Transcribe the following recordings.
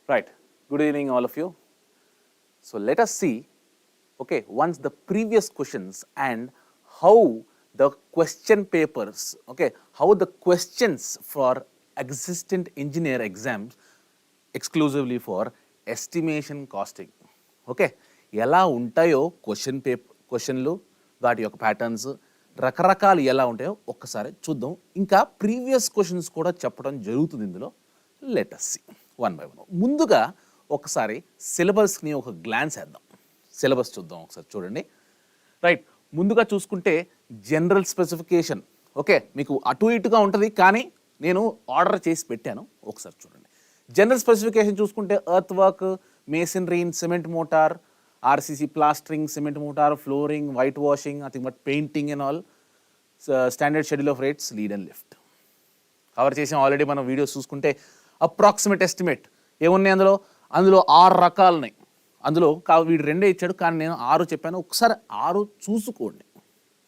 Right. Good evening, all of you. So let us see, okay, once the previous questions and how the question papers, okay, how the questions for existent engineer exams exclusively for estimation costing, okay, ఎలా ఉంటాయో క్వశ్చన్లు వాటి యొక్క patterns రకరకాలు ఎలా ఉంటాయో ఒక్కసారి చూద్దాం. ఇంకా ప్రీవియస్ క్వశ్చన్స్ కూడా చెప్పడం జరుగుతుంది ఇందులో. Let us see one by one. ముందుగా ఒకసారి సిలబస్ని ఒక గ్లాన్స్ వేద్దాం. సిలబస్ చూద్దాం ఒకసారి చూడండి. రైట్, ముందుగా చూసుకుంటే జనరల్ స్పెసిఫికేషన్, ఓకే, మీకు అటు ఇటుగా ఉంటుంది కానీ నేను ఆర్డర్ చేసి పెట్టాను, ఒకసారి చూడండి. జనరల్ స్పెసిఫికేషన్ చూసుకుంటే earth work, masonry in cement motor, RCC plastering, cement motor, flooring, white washing, nothing but painting and all, standard schedule of rates, lead and lift cover చేసాం ఆల్రెడీ. మనం వీడియోస్ చూసుకుంటే approximate estimate ఏమున్నాయి అందులో 6 రకాలు ఉన్నాయి. అందులో వీడు 2 ఇచ్చాడు కానీ నేను 6 చెప్పాను. ఒకసారి 6 చూసుకోండి,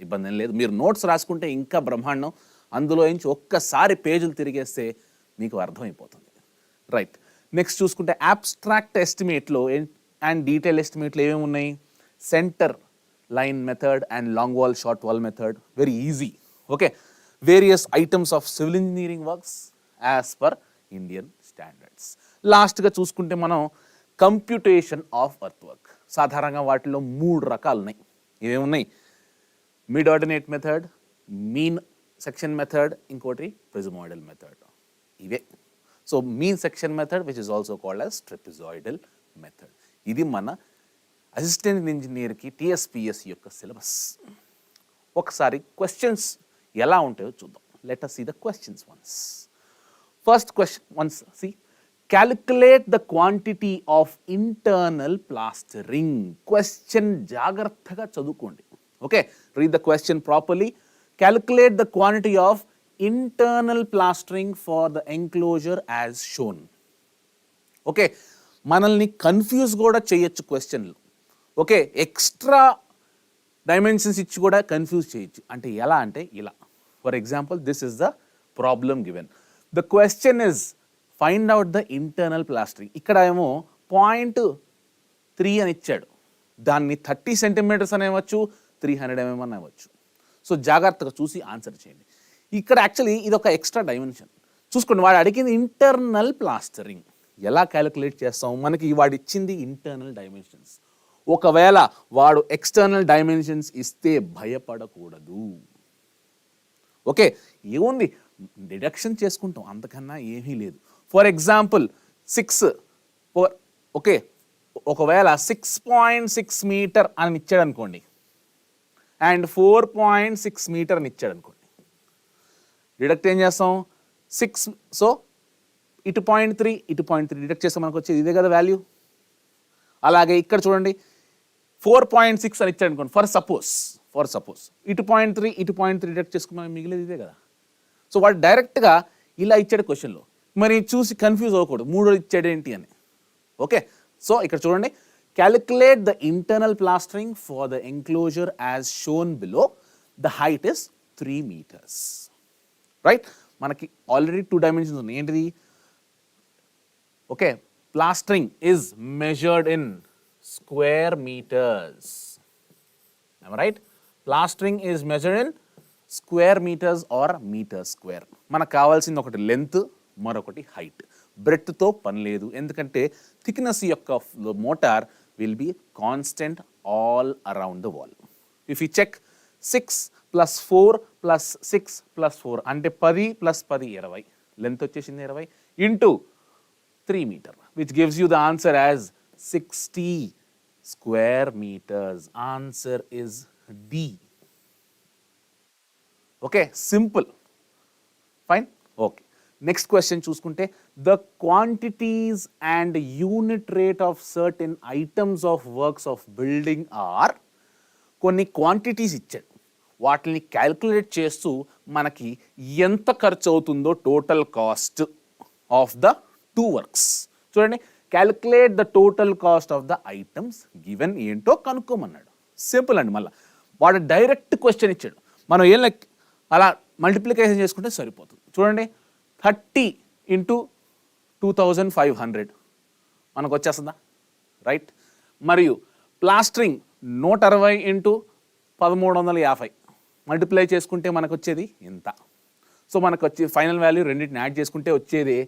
ఇబ్బంది ఏం లేదు. మీరు నోట్స్ రాసుకుంటే ఇంకా బ్రహ్మాండం. అందులో నుంచి ఒక్కసారి పేజీలు తిరిగేస్తే మీకు అర్థమైపోతుంది. రైట్, నెక్స్ట్ చూసుకుంటే అబ్స్ట్రాక్ట్ ఎస్టిమేట్లో అండ్ డీటెయిల్ ఎస్టిమేట్లో ఏమేమి ఉన్నాయి? Centre line method and long wall short wall method, very easy. Okay, various items of civil engineering works as per Indian standards. లాస్ట్గా చూసుకుంటే మనం కంప్యూటేషన్ ఆఫ్ ఎర్త్ వర్క్. సాధారణంగా వాటిలో 3 రకాలు ఉన్నాయి. ఇవేమున్నాయి? Mid ordinate method, mean section method, ఇంకోటి trapezoidal method. ఇవే. So mean section method which is also called as trapezoidal method. ఇది మన అసిస్టెంట్ ఇంజనీర్కి టీఎస్పీఎస్సీ యొక్క సిలబస్. ఒకసారి క్వశ్చన్స్ ఎలా ఉంటాయో చూద్దాం. Let us see the questions once. First question, once see, calculate the quantity of internal plastering. Question జాగ్రత్తగా చదువుకోండి. Okay, read the question properly. Calculate the quantity of internal plastering for the enclosure as shown. Okay, మనల్ని confuse కూడా చేయొచ్చు క్వశ్చన్లు. Okay, extra dimensions ఇచ్చి కూడా confuse చేయొచ్చు. అంటే ఎలా అంటే ఇలా. For example, this is the problem given. The question is find out the internal plastering. ఇక్కడ ఏమో 0.3 అని ఇచ్చాడు. దాన్ని 30 సెంటీమీటర్స్ అని ఇవ్వచ్చు, 300 mm అని ఇవ్వచ్చు. సో జాగ్రత్తగా చూసి ఆన్సర్ చేయండి. ఇక్కడ యాక్చువల్లీ ఇది ఒక ఎక్స్ట్రా డైమెన్షన్. చూసుకోండి, వాడు అడిగింది ఇంటర్నల్ ప్లాస్టరింగ్. ఎలా క్యాలిక్యులేట్ చేస్తాం? మనకి వాడు ఇచ్చింది ఇంటర్నల్ డైమెన్షన్స్. ఒకవేళ వాడు ఎక్స్టర్నల్ డైమెన్షన్స్ ఇస్తే భయపడకూడదు. ఓకే, ఏముంది, డిడక్షన్ చేసుకుంటాం, అంతకన్నా ఏమీ లేదు. ఫర్ ఎగ్జాంపుల్ 6, ఓకే, ఒకవేళ 6.6 మీటర్ అని ఇచ్చాడు అనుకోండి అండ్ 4.6 మీటర్ అని ఇచ్చాడు అనుకోండి, డిడక్ట్ ఏం చేస్తాం? 6, సో ఇటు 0.3 ఇటు 0.3 డిడక్ట్ చేస్తాం, మనకు వచ్చేది ఇదే కదా వాల్యూ. అలాగే ఇక్కడ చూడండి 4.6 అని ఇచ్చాడు అనుకోండి, ఫర్ సపోజ్ ఇటు 0.3 ఇటు 0.3 డిడక్ట్ చేసుకున్నాం, మిగిలేదు ఇదే కదా. సో వాడు డైరెక్ట్గా ఇలా ఇచ్చాడు క్వశ్చన్లో, మరి చూసి కన్ఫ్యూజ్ అవ్వకూడదు 3 ఇచ్చాడు ఏంటి అని. ఓకే, సో ఇక్కడ చూడండి, calculate the internal plastering for the enclosure as shown below, the height is 3 meters. Right, మనకి ఆల్రెడీ 2 డైమెన్షన్స్ ఉన్నాయి. ఏంటిది? Okay, plastering is measured in square meters. Am I right? Plastering is measured in square meters or meter square. మనకు కావాల్సింది ఒకటి length, మరొకటి height. బ్రెడ్త్తో పని లేదు, ఎందుకంటే థిక్నెస్ యొక్క mortar will be constant all around the wall. If you check 6 + 4 + 6 + 4 అంటే 10 + 10 20. Length వచ్చేసింది 20 into 3 meter, which gives you the answer as 60 square meters. Answer is D. Okay, simple. Fine. Okay. Next question చూసుకుంటే, the quantities and unit rate of certain items of works of building are, కొన్ని quantities ఇచ్చాడు, వాటిని calculate చేస్తూ మనకి ఎంత ఖర్చు అవుతుందో total cost of the 2 works. చూడండి, calculate the total cost of the items given ఏంటో కనుక్కోమన్నాడు. సింపుల్ అండి. మళ్ళీ వాడు డైరెక్ట్ క్వశ్చన్ ఇచ్చాడు, మనం ఏం అలా మల్టిప్లికేషన్ చేసుకుంటే సరిపోతుంది. చూడండి, 30 × 2500 మనకు వచ్చేస్తుందా? రైట్. మరియు ప్లాస్టరింగ్ 160 ఇంటూ 1350 మల్టిప్లై చేసుకుంటే మనకు వచ్చేది ఇంత. సో మనకు వచ్చే ఫైనల్ వాల్యూ రెండింటిని యాడ్ చేసుకుంటే వచ్చేది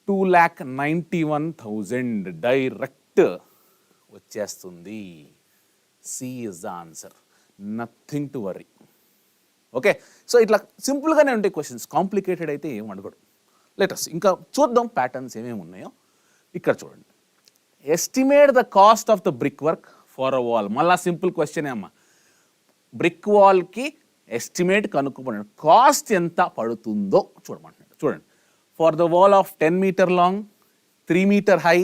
2,91,000 డైరెక్ట్ వచ్చేస్తుంది. C is the answer, nothing to worry. Okay, so ఇట్లా సింపుల్గానే ఉంటాయి క్వశ్చన్స్, కాంప్లికేటెడ్ అయితే ఏం అడగడు. లెటర్స్ ఇంకా చూద్దాం ప్యాటర్న్స్ ఏమేమి ఉన్నాయో. ఇక్కడ చూడండి, estimate the cost of the brick work for a wall. మళ్ళా సింపుల్ క్వశ్చనే అమ్మ. బ్రిక్ వాల్కి ఎస్టిమేట్ కనుక్కోమన్నాడు, కాస్ట్ ఎంత పడుతుందో చూడమంటున్నాడు. చూడండి, for the wall of 10 metre long, 3 metre high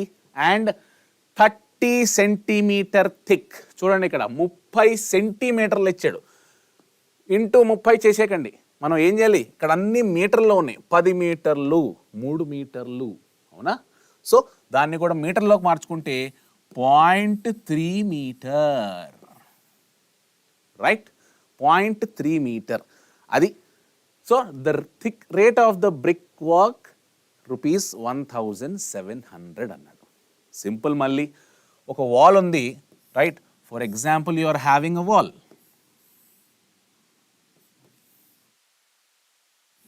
and 30 centimetre thick. చూడండి ఇక్కడ 30 సెంటీమీటర్లు ఇచ్చాడు. ఇంటూ 30 చేసేకండి. మనం ఏం చేయాలి, ఇక్కడ అన్ని మీటర్లో ఉన్నాయి. 10 మీటర్లు, 3 మీటర్లు, అవునా? సో దాన్ని కూడా మీటర్లోకి మార్చుకుంటే 0.3 మీటర్. రైట్, 0.3 మీటర్ అది. So the thick rate of the brick work ₹1,700 అన్నాడు. సింపుల్. మళ్ళీ ఒక వాల్ ఉంది, right? For example you are having a wall.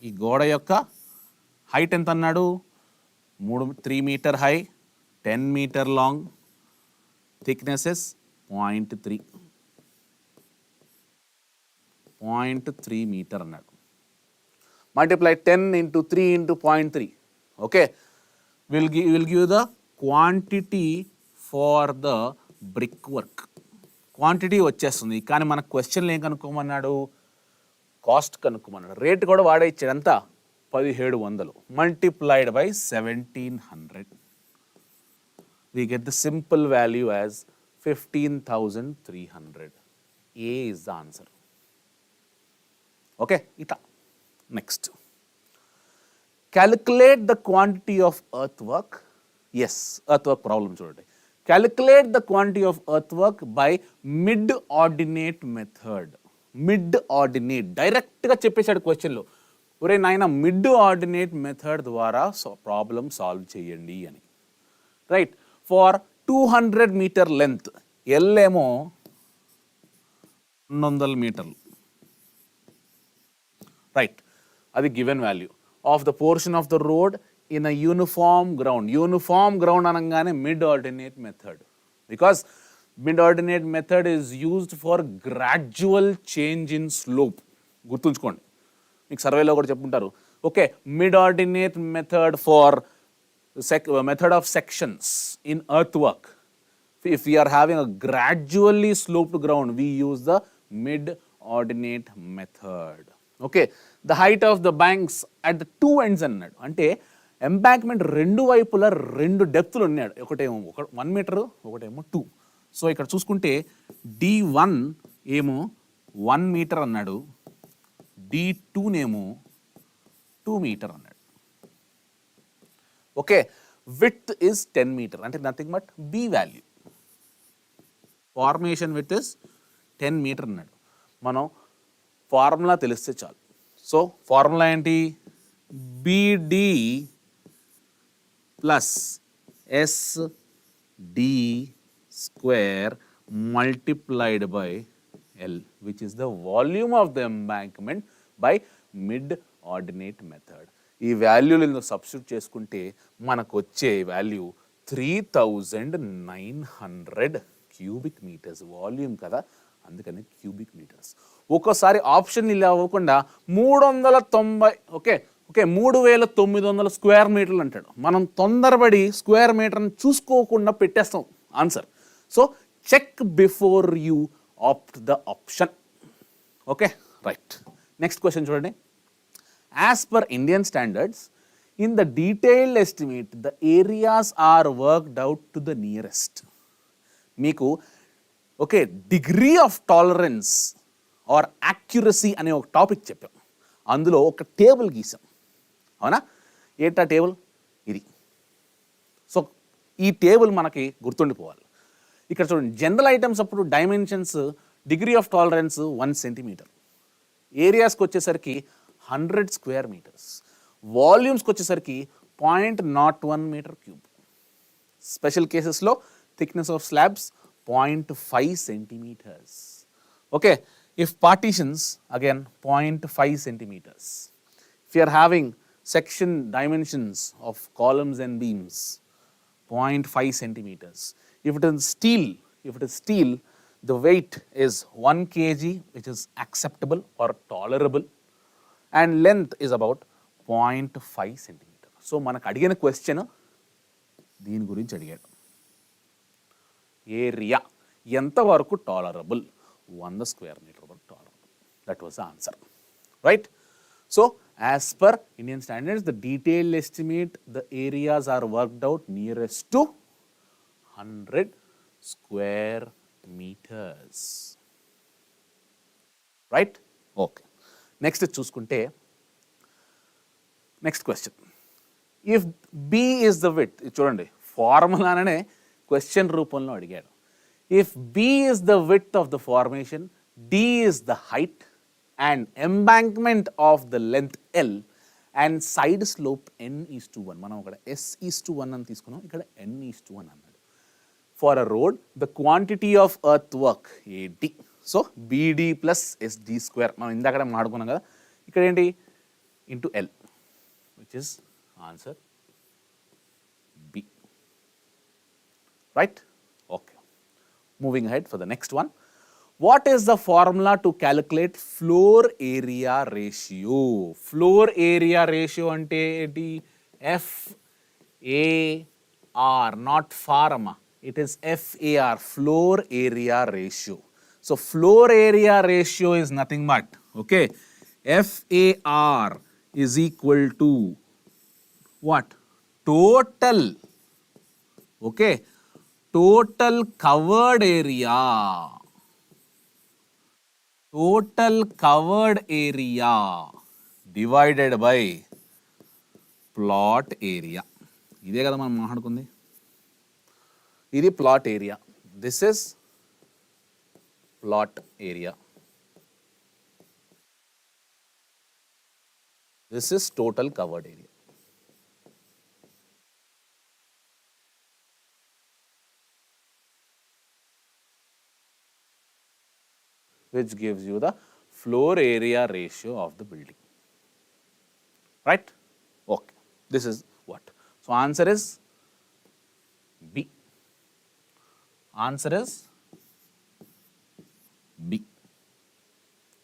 ఈ గోడ యొక్క హైట్ ఎంత అన్నాడు? 3 metre high, 10 metre long, thickness is 0.3 meter అన్నాడు. Multiply 10 into 3 into 0.3. Okay, will give the quantity for the brick work. Quantity వచ్చేస్తుంది, కానీ మన క్వశ్చన్లు ఏం కనుక్కోమన్నాడు? కాస్ట్ కనుక్కోమన్నాడు. రేట్ కూడా వాడే ఇచ్చాడు. ఎంత? 1700 multiplied by 1700. We get the simple value as 15,300. A is the answer. Okay, ita. Next. Calculate the quantity of earthwork. Yes, earthwork problem చూడండి. Calculate the quantity of earthwork by mid-ordinate method. Mid-ordinate డైరెక్ట్గా చెప్పేశాడు క్వశ్చన్లో. ఒరే నాయన, mid ordinate method ద్వారా problem solve చేయండి అని. Right, for 200 meter length, L ఏమో 200 మీటర్లు. రైట్, అది given value of the portion of the road in a uniform ground. Uniform ground అనగానే mid ordinate method, because mid ordinate method is used for gradual change in slope. గుర్తుంచుకోండి, మీకు సర్వేలో కూడా చెప్పుకుంటారు. Okay, mid ordinate method for method of sections in earthwork. If we are having a gradually sloped ground, we use the mid-ordinate method. Okay, the height of the banks at the two ends అన్నాడు. అంటే embankment రెండు వైపులా 2 డెప్త్లు ఉన్నాడు. ఒకటేమో 1 metre, ఒకటేమో 2. So ఇక్కడ చూసుకుంటే D1 ఏమో 1 మీటర్ అన్నాడు, D2 నేమో 2 మీటర్ అన్నాడు. ఓకే, విడ్త్ ఇస్ 10 మీటర్, అంటే nothing but B value. Formation width is 10 meter అన్నాడు. మనం ఫార్ములా తెలిస్తే చాలు. సో ఫార్ములా ఏంటి? BD plus SD square multiplied by L, which is the volume of the embankment by mid ordinate method. ఈ వాల్యూలను substitute చేసుకుంటే మనకు వచ్చే వాల్యూ 3,900 క్యూబిక్ మీటర్స్. వాల్యూమ్ కదా, అందుకని క్యూబిక్ మీటర్స్. ఒక్కోసారి ఆప్షన్ ఇలా అవ్వకుండా 390, ఓకే 3,900 స్క్వేర్ మీటర్లు అంటాడు. మనం తొందరపడి స్క్వేర్ మీటర్ని చూసుకోకుండా పెట్టేస్తాం answer. So check before you opt the option. Okay, right. Next question చూడండి. As per Indian standards, in the detailed estimate, the areas are worked out to the nearest. మీకు okay degree of tolerance or accuracy అనే ఒక topic చెప్పాం. అందులో ఒక table గీసాం, అవునా? ఏంటా table? ఇది. సో ఈ టేబుల్ మనకి గుర్తుండిపోవాలి. ఇక్కడ చూడండి, జనరల్ ఐటమ్స్ అప్పుడు dimensions degree of tolerance 1 centimeter, ఏరియాస్కి వచ్చేసరికి 100 స్క్వేర్ మీటర్స్, వాల్యూమ్స్కి వచ్చేసరికి 0.01 మీటర్ క్యూబ్. స్పెషల్ కేసెస్లో thickness of slabs 0.5 centimeters. Okay, if partitions, again 0.5 centimeters. If you are having section dimensions of columns and beams, 0.5 centimeters. If it is steel, the weight is 1 kg, which is acceptable or tolerable, and length is about 0.5 centimeter. So మనకు అడిగిన question దీని గురించి అడిగాడు. Area ఎంతవరకు tolerable, 100 square meter వరకు tolerable. That was the answer, right? So as per Indian standards, the detailed estimate, the areas are worked out nearest to 100 square meters. Right? Okay. Next చూసుకుంటే next question, if B is the width, చూడండి ఫార్ములానే question రూపంలో అడిగాడు. If B is the width of the formation, D is the height and embankment of the length L and side slope n:1. మనం అక్కడ s:1 అని తీసుకున్నాం, ఇక్కడ n:1 అన్నాడు. For a road the quantity of earth work AD, so BD plus SD², మనం ఇందాక మాట్లాడుకున్నాం కదా, ఇక్కడ ఏంటి into L, which is answer B. Right? Okay. Moving ahead for the next one. What is the formula to calculate floor area ratio? Floor area ratio ante enti FAR, not pharma. It is FAR, floor area ratio. So floor area ratio is nothing but, okay, FAR is equal to what? Total, okay, total covered area, total covered area divided by plot area. ఇదే కదా మనం మాట్లాడుకుంది, ఇది plot area, this is plot area, this is total covered area. Which gives you the floor area ratio of the building, right? Okay, this is what. So answer is B. Answer is B.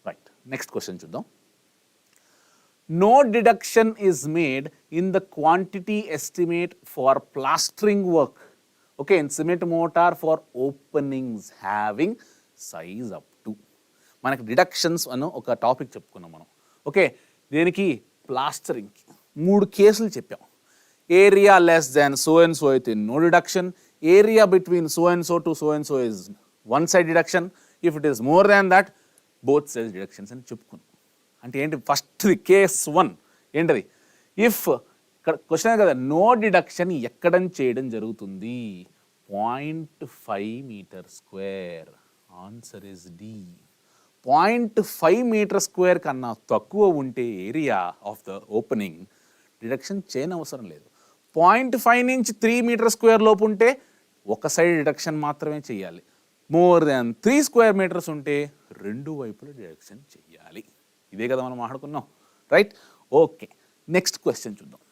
Right. Next question chuddam. No deduction is made in the quantity estimate for plastering work, okay, in cement mortar for openings having size up to. మనకి deductions అని ఒక topic చెప్పుకున్నాం మనం, okay. దేనికి? ప్లాస్టరింగ్కి 3 కేసులు చెప్పాం. Area less than so and so అయితే no deduction, area between so and so to so and so is one side deduction, if it is more than that both sides deductions అని చెప్పుకున్నాం. అంటే ఏంటి? First case 1 ఏంటది? If ఇక్కడ question కదా, no deduction ఎక్కడని చేయడం జరుగుతుంది? 0.5 metre square. Answer is D. 0.5 metre square కన్నా తక్కువ ఉంటే area of the opening deduction చేయని అవసరం లేదు. 0.5 నుంచి 3 మీటర్ స్క్వేర్ లోపు ఉంటే ఒక సైడ్ డిడక్షన్ మాత్రమే చేయాలి. మోర్ దాన్ 3 స్క్వేర్ మీటర్స్ ఉంటే 2 వైపులు డిడక్షన్ చేయాలి. ఇదే కదా మనం మాట్లాడుకున్నాం, రైట్? ఓకే, నెక్స్ట్ క్వశ్చన్ చూద్దాం.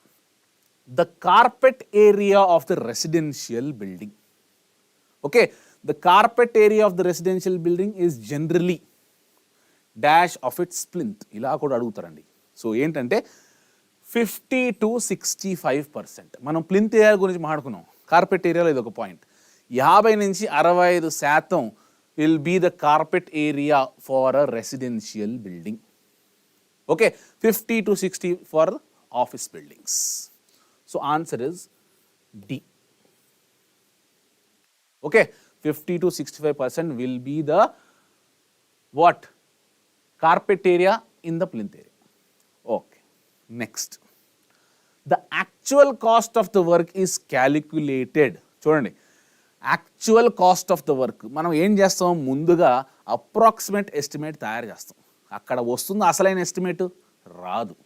The carpet area of the residential building, okay, the carpet area of the residential building is generally dash of it's plinth. ఇలా కూడా అడుగుతారండి. సో ఏంటంటే 50 to 65%. మనం ప్లింత్ ఏరియా గురించి మాట్లాడుకున్నాం, కార్పెట్ ఏరియాలో ఇది ఒక పాయింట్. 50 నుంచి 65% will be the carpet area for a residential building, okay. 50 to 60 for office buildings. So answer is D. Okay, 50 to 65% will be the what? Carpet area in the plinth area. Okay, next. The actual cost of the work is calculated. చూడండి, actual cost of the work మనం ఏం చేస్తాం? ముందుగా approximate estimate తయారు చేస్తాం. అక్కడ వస్తుంది అసలైన ఎస్టిమేట్ రాదు.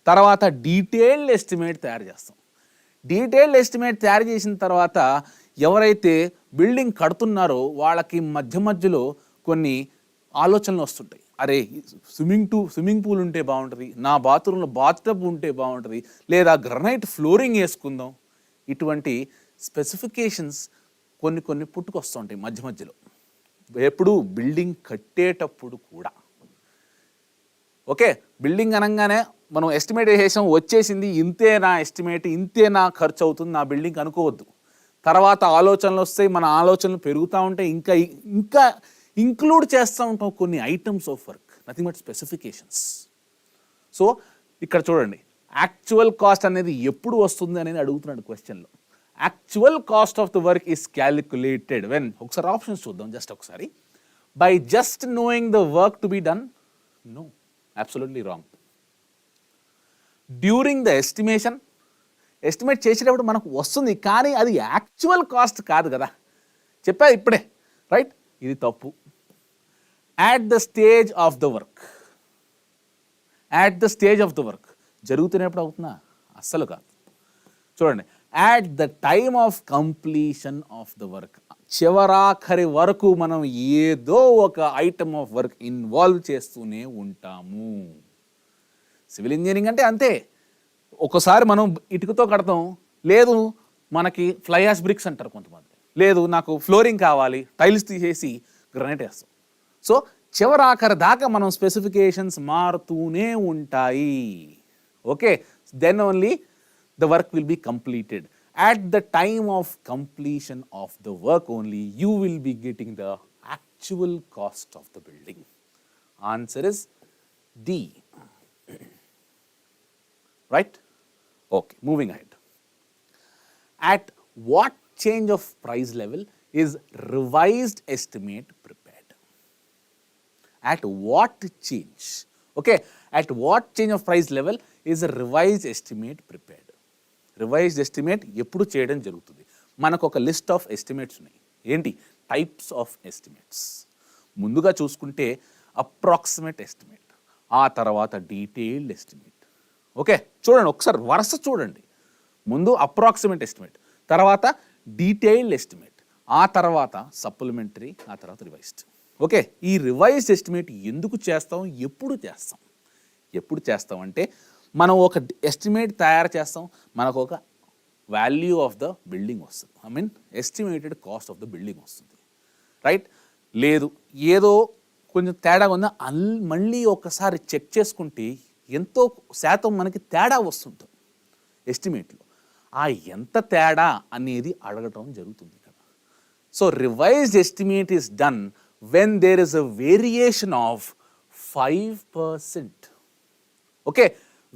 తర్వాత డీటెయిల్డ్ ఎస్టిమేట్ తయారు చేస్తాం. డీటెయిల్డ్ ఎస్టిమేట్ తయారు చేసిన తర్వాత ఎవరైతే బిల్డింగ్ కడుతున్నారో వాళ్ళకి మధ్య మధ్యలో కొన్ని ఆలోచనలు వస్తుంటాయి. అరే స్విమ్మింగ్ పూల్ ఉంటే బాగుంటుంది, నా బాత్రూంలో బాత్టబ్ ఉంటే బాగుంటుంది, లేదా గ్రనైట్ ఫ్లోరింగ్ వేసుకుందాం. ఇటువంటి స్పెసిఫికేషన్స్ కొన్ని పుట్టుకొస్తుంటాయి మధ్య మధ్యలో, ఎప్పుడు బిల్డింగ్ కట్టేటప్పుడు కూడా. ఓకే, బిల్డింగ్ అనగానే మనం ఎస్టిమేట్ వేసేసాం, వచ్చేసింది, ఇంతే నా ఎస్టిమేట్, ఇంతే నా ఖర్చు అవుతుంది నా బిల్డింగ్ అనుకోవద్దు. తర్వాత ఆలోచనలు వస్తాయి, మన ఆలోచనలు పెరుగుతూ ఉంటాయి, ఇంకా ఇంక్లూడ్ చేస్తూ ఉంటాం కొన్ని items of work, nothing but specifications. So ఇక్కడ చూడండి, యాక్చువల్ కాస్ట్ అనేది ఎప్పుడు వస్తుంది అనేది అడుగుతున్నాడు క్వశ్చన్లో. Actual cost of the work is calculated when, ఒకసారి ఆప్షన్స్ చూద్దాం జస్ట్ ఒకసారి. By just knowing the work to be done, no, absolutely wrong. During the estimate చేసేటప్పుడు మనకు వస్తుంది, కానీ అది యాక్చువల్ కాస్ట్ కాదు కదా, చెప్పా ఇప్పుడే, రైట్, ఇది తప్పు. At the stage of the work, జరుగుతున్నప్పుడు అవుతుందా? అస్సలు కాదు. చూడండి, at the time of completion of the work, చివరాఖరి వరకు మనం ఏదో ఒక ఐటమ్ ఆఫ్ వర్క్ ఇన్వాల్వ్ చేస్తూనే ఉంటాము. సివిల్ ఇంజనీరింగ్ అంటే అంతే. ఒకసారి మనం ఇటుకతో కడతాం, లేదు మనకి ఫ్లై యాష్ బ్రిక్స్ అంటారు కొంతమంది, లేదు నాకు ఫ్లోరింగ్ కావాలి, టైల్స్ తీసేసి గ్రనైట్ వేస్తాం. సో చివరాఖరి దాకా మనం స్పెసిఫికేషన్స్ మారుతూనే ఉంటాయి. Okay, then only the work will be completed. At the time of completion of the work only, you will be getting the actual cost of the building. Answer is D. Right? Okay, moving ahead. At what change of price level is revised estimate prepared? At what change? Okay, at what change of price level is a revised estimate prepared? Revised estimate ఎప్పుడు చేయడం జరుగుతుంది? మనకు ఒక list of estimates ఉన్నాయి. ఏంటి? Types of estimates. ముందుగా చూసుకుంటే approximate estimate, ఆ తర్వాత డీటెయిల్డ్ ఎస్టిమేట్. ఓకే, చూడండి ఒకసారి వరుస చూడండి. ముందు అప్రాక్సిమేట్ ఎస్టిమేట్, తర్వాత డీటెయిల్డ్ ఎస్టిమేట్, ఆ తర్వాత సప్లిమెంటరీ, ఆ తర్వాత రివైజ్డ్. ఓకే, ఈ రివైజ్డ్ ఎస్టిమేట్ ఎందుకు చేస్తాం, ఎప్పుడు చేస్తాం అంటే మనం ఒక ఎస్టిమేట్ తయారు చేస్తాం, మనకు ఒక వాల్యూ ఆఫ్ ద బిల్డింగ్ వస్తుంది, estimated cost of the building వస్తుంది, రైట్. లేదు ఏదో కొంచెం తేడా ఉందా మళ్ళీ ఒకసారి చెక్ చేసుకుంటే ఎంతో శాతం మనకి తేడా వస్తుంటుంది ఎస్టిమేట్లో. ఆ ఎంత తేడా అనేది అడగటం జరుగుతుంది ఇక్కడ. So revised estimate is done when there is a variation of 5%. Okay,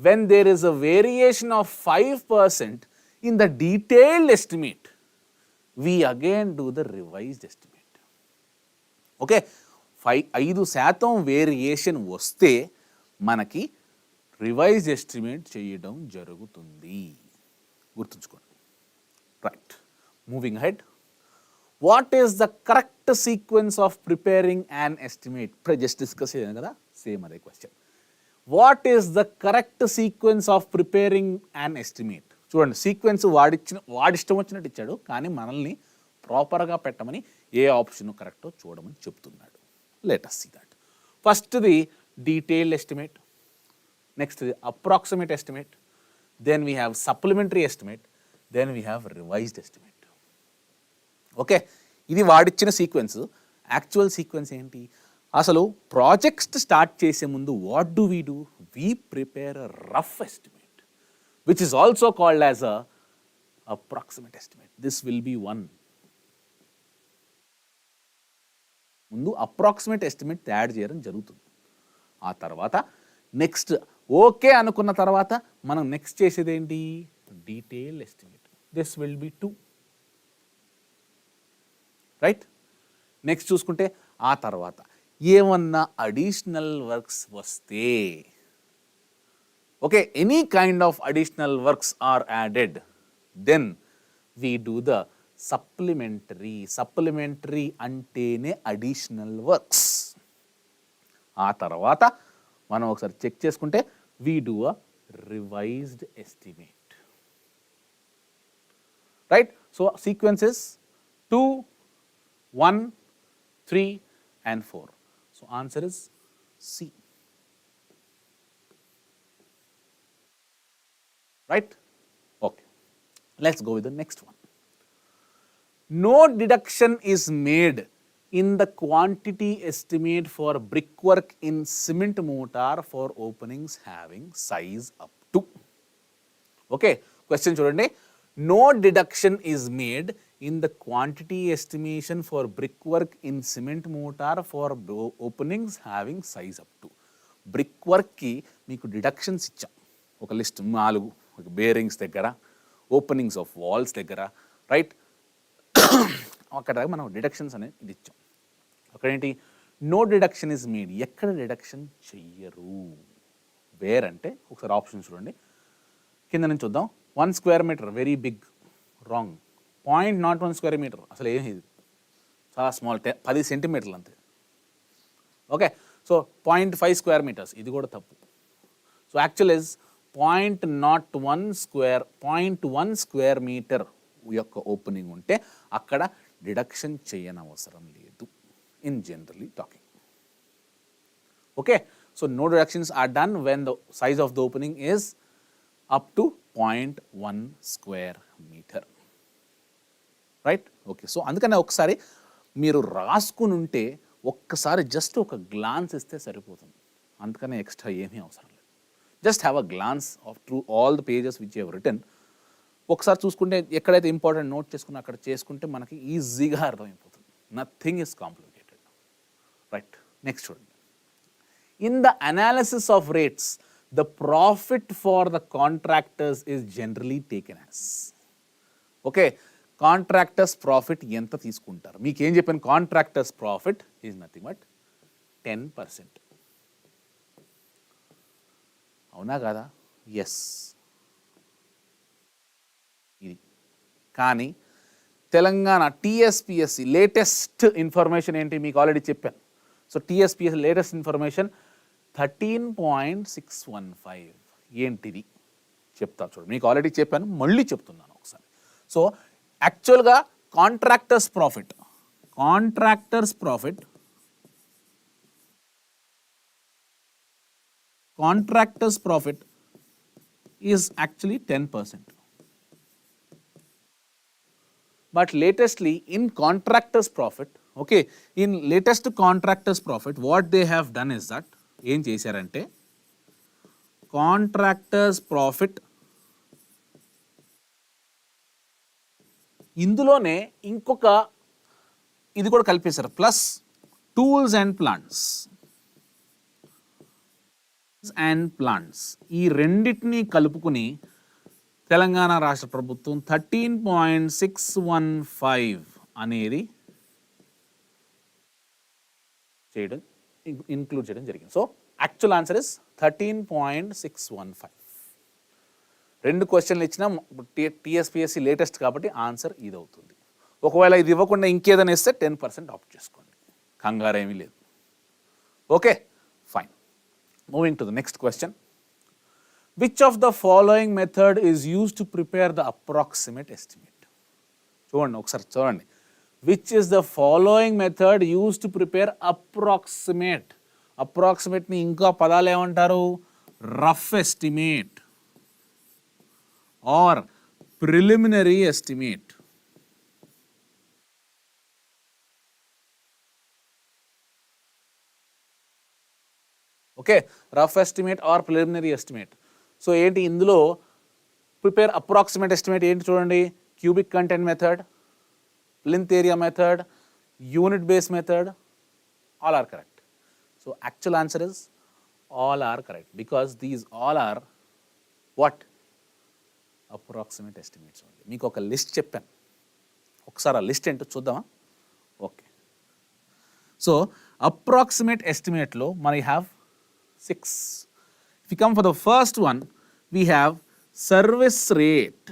when there is a variation of 5% in the detailed estimate, we again do the revised estimate. Okay, 5% variation వస్తే మనకి రివైజ్డ్ ఎస్టిమేట్ చేయడం జరుగుతుంది, గుర్తుంచుకోండి. Right, moving ahead. What is the correct sequence of preparing an estimate? ఇప్పుడు just discuss చేయాలి కదా, same అదే question. What is the correct sequence of preparing an estimate? చూడండి, సీక్వెన్స్ వాడిష్టం వచ్చినట్టు ఇచ్చాడు, కానీ మనల్ని ప్రాపర్గా పెట్టమని ఏ ఆప్షన్ కరెక్టో చూడమని చెప్తున్నాడు. Let us see that. ఫస్ట్ది డీటెయిల్డ్ ఎస్టిమేట్, నెక్స్ట్ది approximate estimate, then we have supplementary estimate, then we have revised estimate. Okay, ఇది వాడిచ్చిన సీక్వెన్స్. యాక్చువల్ సీక్వెన్స్ ఏంటి? అసలు ప్రాజెక్ట్స్ స్టార్ట్ చేసే ముందు what do we do? We prepare a rough estimate which is also called as a approximate estimate. This will be 1. ముందు approximate estimate తయారు చేయడం జరుగుతుంది. ఆ తర్వాత నెక్స్ట్ ఓకే అనుకున్న తర్వాత మనం నెక్స్ట్ చేసేది ఏంటి? Detail estimate. This will be 2. Right, next చూసుకుంటే ఆ తర్వాత ఏమన్నా అడిషనల్ వర్క్స్ వస్తే, okay, any kind of additional works are added, then we do the supplementary అంటేనే అడిషనల్ వర్క్స్. ఆ తర్వాత మనం ఒకసారి చెక్ చేసుకుంటే we do a revised estimate. right? So sequence is 2, 1, 3 and 4. So answer is C, right? Okay, let's go with the next one. No deduction is made in the quantity estimate for brickwork in cement mortar for openings having size up to. Okay, question చూడండి. No deduction is made in the quantity estimation for brickwork in cement mortar for openings having size up to. బ్రిక్వర్క్కి మీకు deductions ఇచ్చాం ఒక list 4, bearings దగ్గర, openings of walls దగ్గర, right? అక్కడ మనం deductions అనేది ఇది ఇచ్చాం. అక్కడేంటి నో డిడక్షన్ ఇస్ మేడ్, ఎక్కడ డిడక్షన్ చెయ్యరు. వేర్ అంటే ఒకసారి ఆప్షన్ చూడండి, కింద నుంచి చూద్దాం. 1 square metre very big, wrong. 0.01 square metre అసలు ఏమి ఇది, చాలా స్మాల్, 10 సెంటీమీటర్లు అంతే. ఓకే, సో 0.5 స్క్వేర్ మీటర్స్, ఇది కూడా తప్పు. So actual is 0.1 square metre యొక్క ఓపెనింగ్ ఉంటే అక్కడ డిడక్షన్ చేయనవసరం లేదు in generally talking. Okay, so no deductions are done when the size of the opening is up to 0.1 square metre, right? Okay, so అందుకనే ఒకసారి మీరు రాసుకుని ఉంటే ఒక్కసారి జస్ట్ ఒక గ్లాన్స్ ఇస్తే సరిపోతుంది, అందుకనే ఎక్స్ట్రా ఏమీ అవసరం లేదు. Just have a glance of through all the pages which you have written. ఒకసారి చూసుకుంటే ఎక్కడైతే ఇంపార్టెంట్ నోట్ చేసుకున్నా అక్కడ చేసుకుంటే మనకి ఈజీగా అర్థమైపోతుంది. Nothing is complicated, right? Next చూడండి. In the analysis of rates the profit for the contractors is generally taken as. Okay, contractors profit ఎంత తీసుకుంటారు? మీకు ఏం చెప్పాను, contractors profit is nothing but 10%. అవునా కదా? ఎస్, ఇది. కానీ తెలంగాణ టీఎస్పిఎస్సి లేటెస్ట్ ఇన్ఫర్మేషన్ ఏంటి మీకు ఆల్రెడీ చెప్పాను. సో టీఎస్పిఎస్సి లేటెస్ట్ ఇన్ఫర్మేషన్ 13.615 ఏంటిది చెప్తా చూడండి. మీకు ఆల్రెడీ చెప్పాను, మళ్ళీ చెప్తున్నాను ఒకసారి. సో యాక్చువల్గా contractors profit is actually 10%. But latestly in contractors profit, okay, in latest contractors profit what they have done is that ఏం చేశారంటే కాంట్రాక్టర్స్ ప్రాఫిట్ ఇందులోనే ఇంకొక ఇది కూడా కలిపేశారు, ప్లస్ టూల్స్ అండ్ ప్లాంట్స్ ఈ రెండింటినీ కలుపుకుని తెలంగాణ రాష్ట్ర ప్రభుత్వం 13.615 అనేది చేయడం, ఇంక్లూడ్ చేయడం జరిగింది. So actual answer is 13.615. 2 క్వశ్చన్లు ఇచ్చినా టీఎస్పిఎస్సి లేటెస్ట్ కాబట్టి ఆన్సర్ ఇది అవుతుంది. ఒకవేళ ఇది ఇవ్వకుండా ఇంకేదైనా ఇస్తే 10% ఆప్ట్ చేసుకోండి, కంగారేమీ లేదు. Okay, fine. Moving to the next question. Which of the following method is used to prepare the approximate estimate? చూడండి ఒకసారి చూడండి. Which is the following method used to prepare approximate? అప్రాక్సిమేట్ని ఇంకా పదాలు ఏమంటారు? Rough estimate or preliminary estimate. Okay, rough estimate or preliminary estimate. So ఏంటి ఇందులో prepare approximate estimate ఏంటి చూడండి. Cubic content method, plinth area method, unit base method, all are correct. So actual answer is all are correct because these all are what approximate estimates only. మీకు ఒక list చెప్పాను, ఒకసారి ఆ list ఏంటో చూద్దామా? Okay, so approximate ఎస్టిమేట్లో మనం have 6. If you come for the first one, we have service rate.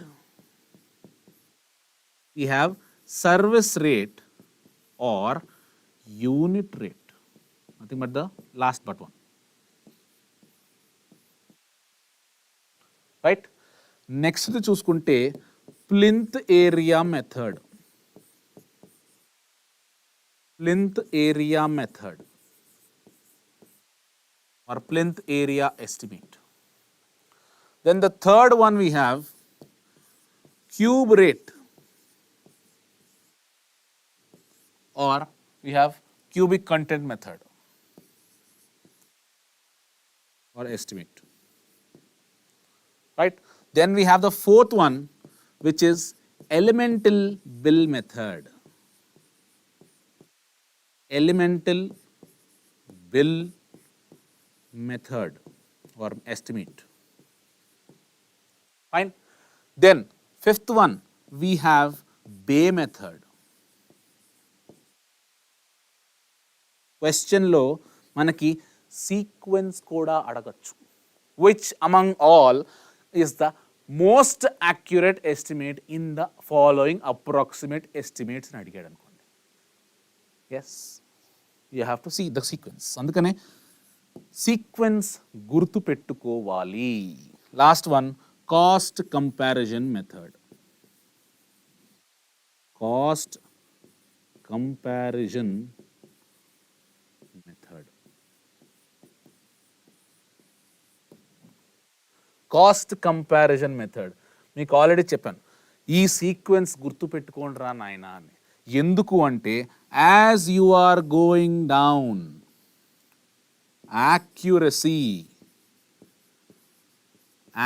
We have service rate or unit rate. Nothing but the last but one. Right? Next చూసుకుంటే plinth area method. Plinth area method or plinth area estimate. Then the third one we have cube rate, or we have cubic content method or estimate. Right? Then we have the fourth one, which is elemental bill method. Elemental bill method or estimate. Fine. Then fifth one, we have Bay method. Question లో మనకి sequence కూడా అడగచ్చు. Which among all is the most accurate estimate in the following approximate estimates అని అడిగాడు అనుకోండి. Yes, you have to see the sequence. అందుకనే sequence గుర్తు పెట్టుకోవాలి. Last one, cost comparison method. Cost comparison method. Cost comparison method మీకు already చెప్పాను, ఈ sequence గుర్తుపెట్టుకోండి రా నాయన అని. ఎందుకు అంటే as you are going down,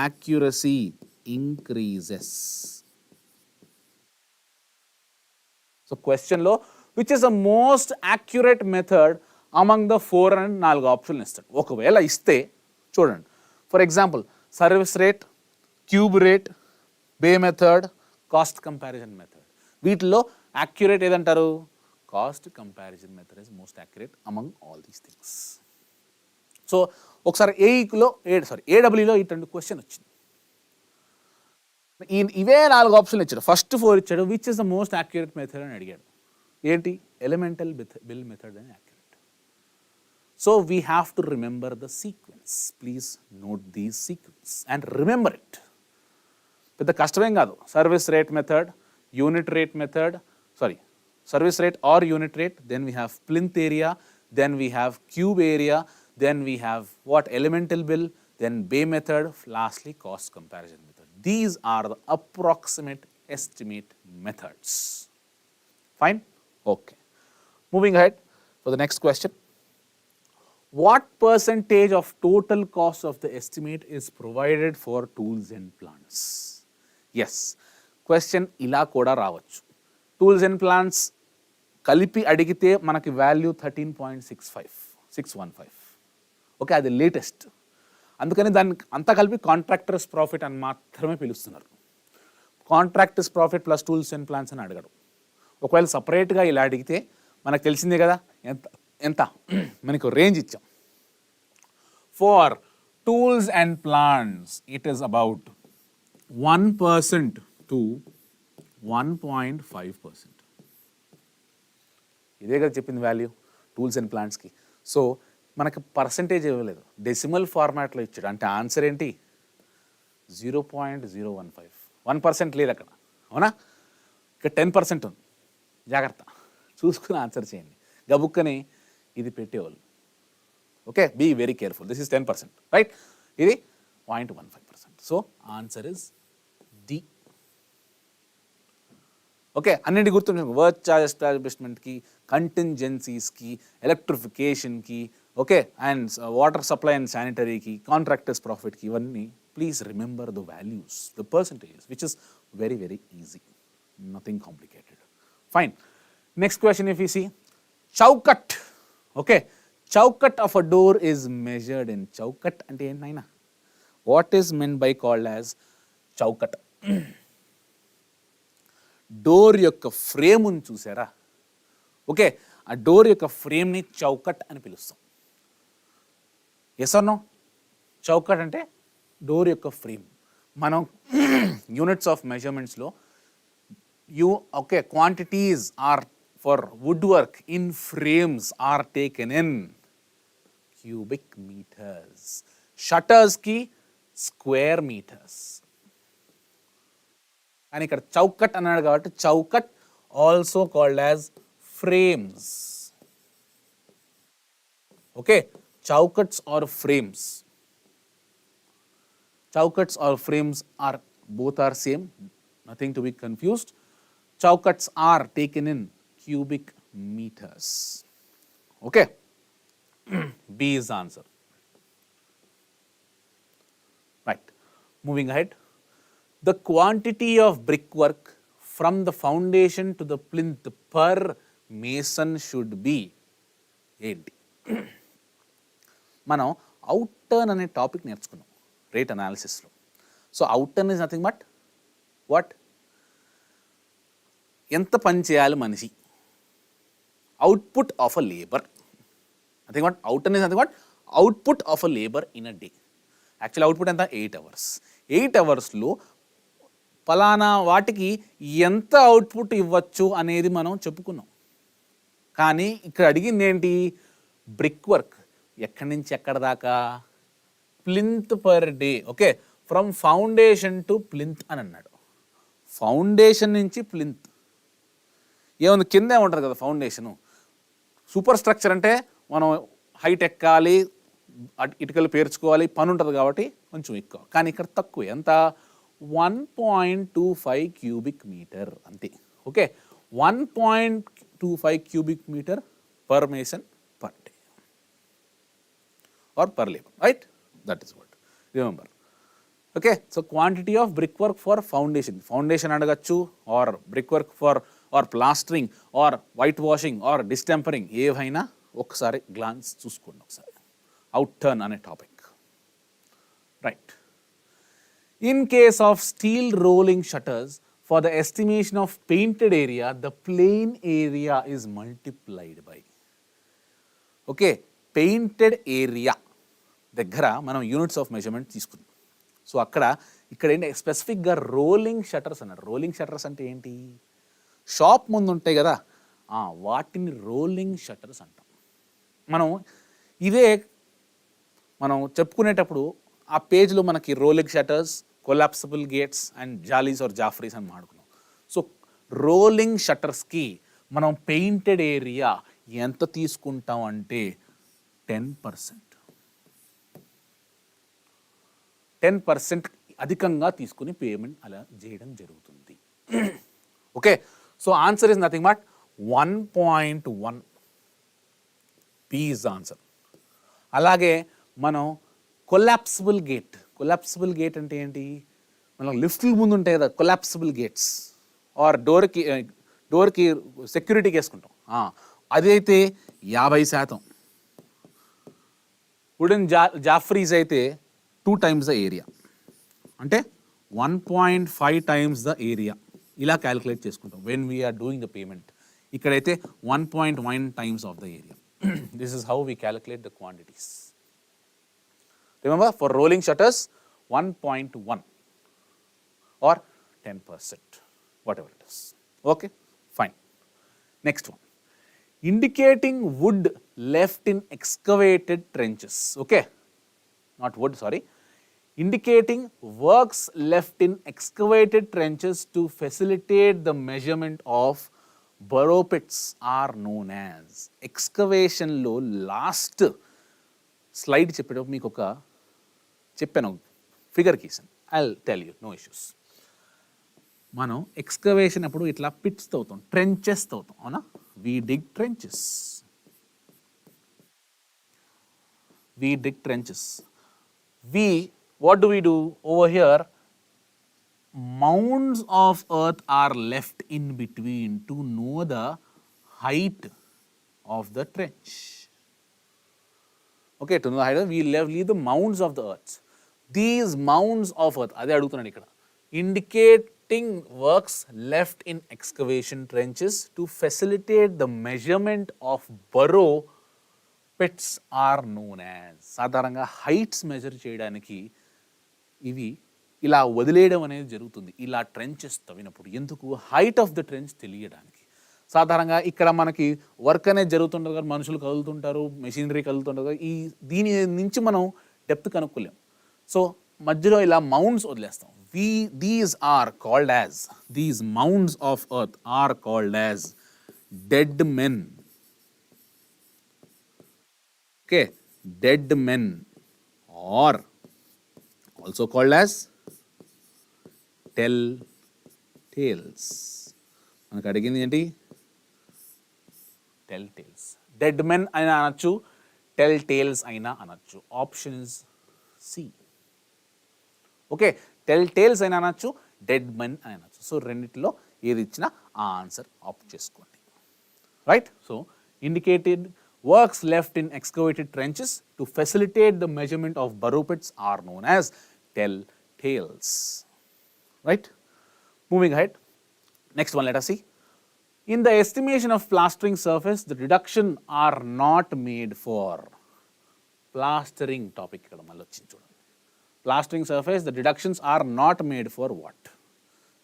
accuracy increases. So క్వశ్చన్లో which is the most accurate method among the 4 and 4 ఆప్షన్లు ఇస్తాడు. ఒకవేళ ఇస్తే చూడండి, for example service rate, cube rate, bay method, cost comparison method. వీటిలో యాక్యురేట్ ఏదంటారు? Cost comparison method is most accurate among all these things. So ఒకసారి ఏడబ్ల్యూలో ఇటువంటి క్వశ్చన్ వచ్చింది. ఇవే 4 ఆప్షన్లు ఇచ్చాడు. ఫస్ట్ 4 ఇచ్చాడు, which is the most accurate method అని అడిగాడు. ఏంటి? ఎలిమెంటల్ బిల్ మెథడ్ అని accurate. So we have to remember the sequence. Please note the sequence and remember it. పెద్ద కష్టమేం కాదు. Service rate method, unit rate method, service rate or unit rate, then we have plinth area, then we have cube area, then we have what? Elemental bill, then Bay method, lastly cost comparison method. These are the approximate estimate methods. Fine? Okay. Moving ahead for the next question. What percentage of total cost of the estimate is provided for tools and plants? Yes. Question ila kuda ravachu. Tools and plants కలిపి అడిగితే మనకి value 13.615. Okay, అది latest. అందుకని దాన్ని అంతా కలిపి contractors profit అని మాత్రమే పిలుస్తున్నారు. Contractors profit plus tools and plans అని అడగడం. ఒకవేళ సపరేట్గా ఇలా అడిగితే మనకు తెలిసిందే కదా ఎంత మనకు రేంజ్ ఇచ్చాం. For tools and plans it is about 1% to 1.5%. ఇదే కదా చెప్పింది వాల్యూ టూల్స్ అండ్ ప్లాంట్స్కి. సో మనకి పర్సంటేజ్ ఇవ్వలేదు, డెసిమల్ ఫార్మాట్లో ఇచ్చాడు. అంటే ఆన్సర్ ఏంటి? 0.015. 1% లేదు అక్కడ, అవునా? ఇక్కడ 10% ఉంది. జాగ్రత్త, చూసుకుని ఆన్సర్ చేయండి. గబుక్కని ఇది పెట్టేవాళ్ళు. Okay, be very careful. This is 10%, right? ఇది 0.15%. So answer is D. Okay, అన్నింటి గుర్తుండే వర్క్ చార్జ్ ఎస్టాబ్లిష్మెంట్కి, కంటింజెన్సీస్కి, ఎలక్ట్రిఫికేషన్కి, okay, and water supply and శానిటరీకి, కాంట్రాక్టర్స్ ప్రాఫిట్కి, ఇవన్నీ please remember the values, the percentages, which is very very easy, nothing complicated. Fine. Next question if you see chowkat. Okay, chowkat of a door is measured in. Chowkat అంటే ఏంటైనా? What is meant by called as chowkat? Door యొక్క ఫ్రేమ్ని చూసారా? Okay, ఆ door యొక్క ఫ్రేమ్ని చౌకట్ అని పిలుస్తాం. Yes are no? చౌకట్ అంటే డోర్ యొక్క ఫ్రేమ్. మనం యూనిట్స్ ఆఫ్ మెజర్మెంట్స్లో okay, quantities are for wood work in frames are taken in cubic metres. షట్టర్స్కి స్క్వేర్ మీటర్స్. కానీ ఇక్కడ చౌకట్ అన్నాడు కాబట్టి chowkat also called as frames. Okay, chowkats are frames. Chowkats or frames are both are same, nothing to be confused. Chowkats are taken in cubic meters. Okay, B is the answer. Right, moving ahead. The quantity of brickwork from the foundation to the plinth per mason should be ఏంటి? మనం out turn అనే topic నేర్చుకున్నాం rate అనాలిసిస్లో. So out turn is nothing but what, ఎంత పని చేయాలి మనిషి, output of a labour. Nothing but out turn is nothing but output of a labour in a day. Actual output ఎంత, 8 hours. 8 hours పలానా వాటికి ఎంత అవుట్పుట్ ఇవ్వచ్చు అనేది మనం చెప్పుకున్నాం. కానీ ఇక్కడ అడిగింది ఏంటి, బ్రిక్ వర్క్ ఎక్కడి నుంచి ఎక్కడ దాకా, plinth per day. Okay, from foundation to plinth అని అన్నాడు. ఫౌండేషన్ నుంచి ప్లింత్ ఏముంది, కింద ఏముంటుంది కదా ఫౌండేషను. సూపర్ స్ట్రక్చర్ అంటే మనం హైట్ ఎక్కాలి, ఇటుకలు పేర్చుకోవాలి, పని ఉంటుంది కాబట్టి కొంచెం ఎక్కువ. కానీ ఇక్కడ తక్కువ, ఎంత, 1.25 cubic meter అంతే. Okay, 1.25 cubic meter per mason per day or per labor, right? That is what, remember. Okay, so quantity of brickwork for foundation అడగచ్చు, or brickwork for or plastering or whitewashing or distempering, ఏవైనా ఒకసారి glance చూసుకోండి ఒకసారి. Out turn అనే topic. Right, in case of steel rolling shutters for the estimation of painted area, the plane area is multiplied by. Okay, painted area దగ్గర మనం units of measurement తీసుకున్నాం. So ఇక్కడ ఏంటి స్పెసిఫిక్గా రోలింగ్ షట్టర్స్ అన్నారు. Rolling shutters అంటే ఏంటి, shop ముందు ఉంటాయి కదా, వాటిని రోలింగ్ షట్టర్స్ అంటాం. మనం చెప్పుకునేటప్పుడు ఆ పేజ్లో మనకి rolling shutters, collapsible gates and jalis or jafris అని మాట్లాడుకున్నాం. సో రోలింగ్ షట్టర్స్కి మనం పెయింటెడ్ ఏరియా ఎంత తీసుకుంటాం అంటే 10%. 10% అధికంగా తీసుకుని పేమెంట్ అలా చేయడం జరుగుతుంది. Okay, so answer is nothing but 1.1. P is the answer. అలాగే మనం కొలాప్సిబుల్ గేట్ అంటే ఏంటి, మనం లిఫ్ట్ల ముందు ఉంటాయి కదా కొలాప్సిబుల్ గేట్స్, ఆర్ డోర్కి సెక్యూరిటీకి వేసుకుంటాం, అదైతే 50%. వుడెన్ జాఫ్రీస్ అయితే 2 times ద ఏరియా, అంటే 1.5 times ద ఏరియా. ఇలా క్యాలిక్యులేట్ చేసుకుంటాం when we are doing the payment. ఇక్కడైతే 1.1 times of the area. This is how we calculate the quantities. Remember, for rolling shutters 1.1 or 10%, whatever it is. Okay, fine. Next one, indicating wood left in excavated trenches. Okay, not wood, sorry. Indicating works left in excavated trenches to facilitate the measurement of burrow pits are known as. Excavation లో last slide చెప్పేటప్పుడు మీకు చెప్పాను figure గీసాను. I'll tell you, no issues. మనం excavation అప్పుడు ఇట్లా pits తవ్వుతాం, trenches తవ్వుతాం, అవునా? We dig trenches. What do we do over here? Mounds of earth are left in between to know the height of the trench. Okay, to know the height, we leave the mounds of the earth. These mounds of earth, అదే అడుగుతున్నాను ఇక్కడ, indicating works left in excavation trenches to facilitate the measurement of burrow pits are known as. సాధారణంగా heights measure చేయడానికి ఇవి ఇలా వదిలేయడం అనేది జరుగుతుంది, ఇలా ట్రెంచెస్ తవ్వినప్పుడు. ఎందుకు? హైట్ ఆఫ్ ద ట్రెంచ్ తెలియడానికి. సాధారణంగా ఇక్కడ మనకి వర్క్ అనేది జరుగుతుంటుంది కదా, మనుషులు కదులుతుంటారు, మెషినరీ కదులుతుంటారు కదా, దీని నుంచి మనం డెప్త్ కనుక్కోలేం. సో మధ్యలో ఇలా మౌండ్స్ వదిలేస్తాం. these are called as, these mounds of earth are called as dead men. Okay, dead men, or also called as tell tales. మనకు అడిగింది ఏంటి? Tell tiles. డెడ్ మెన్ అయినా అనొచ్చు, టెల్ టేల్స్ అయినా అనొచ్చు. Option is C. Okay, tell tales అయినా అనొచ్చు, dead men అని అనొచ్చు. సో రెండిట్లో ఏది ఇచ్చినా ఆ ఆన్సర్ ఆప్ట్ చేసుకోండి. Right? So indicated works left in excavated trenches to facilitate the measurement of burrow pits are known as tell tales. Right? Moving ahead. Next one, let us see. In the estimation of plastering surface, the deduction are not made for plastering topic. Plastering surface, the deductions are not made for what?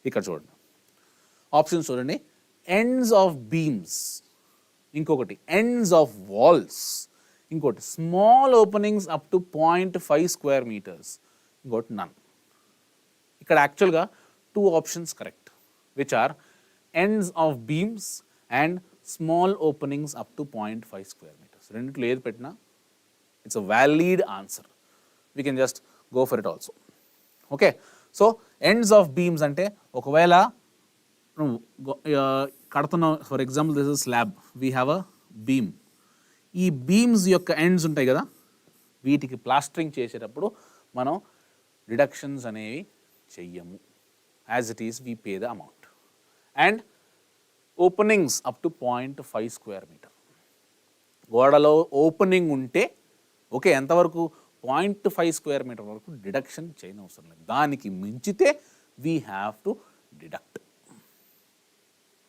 ఇక్కడ చూడండి. Options చూడండి. Ends of beams. ఇంకొకటి ends of walls, ఇంకోటి small openings up to 0.5 square metres, ఇంకోటి none. ఇక్కడ యాక్చువల్గా 2 options correct, which are ends of beams and small openings up to 0.5 square metres. రెండిట్లో ఏది పెట్టినా it's a valid answer. We can just go for it also. Okay, so ends of beams అంటే ఒకవేళ కడుతున్నాం, for example this is slab, we have a beam. ఈ beams యొక్క ends ఉంటాయి కదా, వీటికి ప్లాస్టరింగ్ చేసేటప్పుడు మనం డిడక్షన్స్ అనేవి చెయ్యము. As it is we pay the amount. And openings up to 0.5 square metre. గోడలో ఓపెనింగ్ ఉంటే ఓకే, ఎంతవరకు 0.5 స్క్వేర్ మీటర్ వరకు డిడక్షన్ చేయనవసరం లేదు. దానికి మించితే we have to deduct.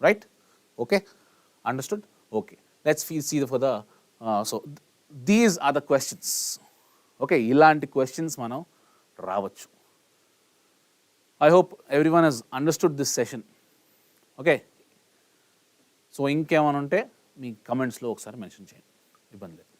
Right? Okay, understood? Okay, let's see for the so these are the questions. Okay, ilanti questions మనం రావచ్చు. I hope everyone has understood this session. Okay, so ఇంకేమైనా ఉంటే మీ కమెంట్స్లో ఒకసారి మెన్షన్ చేయండి, ఇబ్బంది లేదు.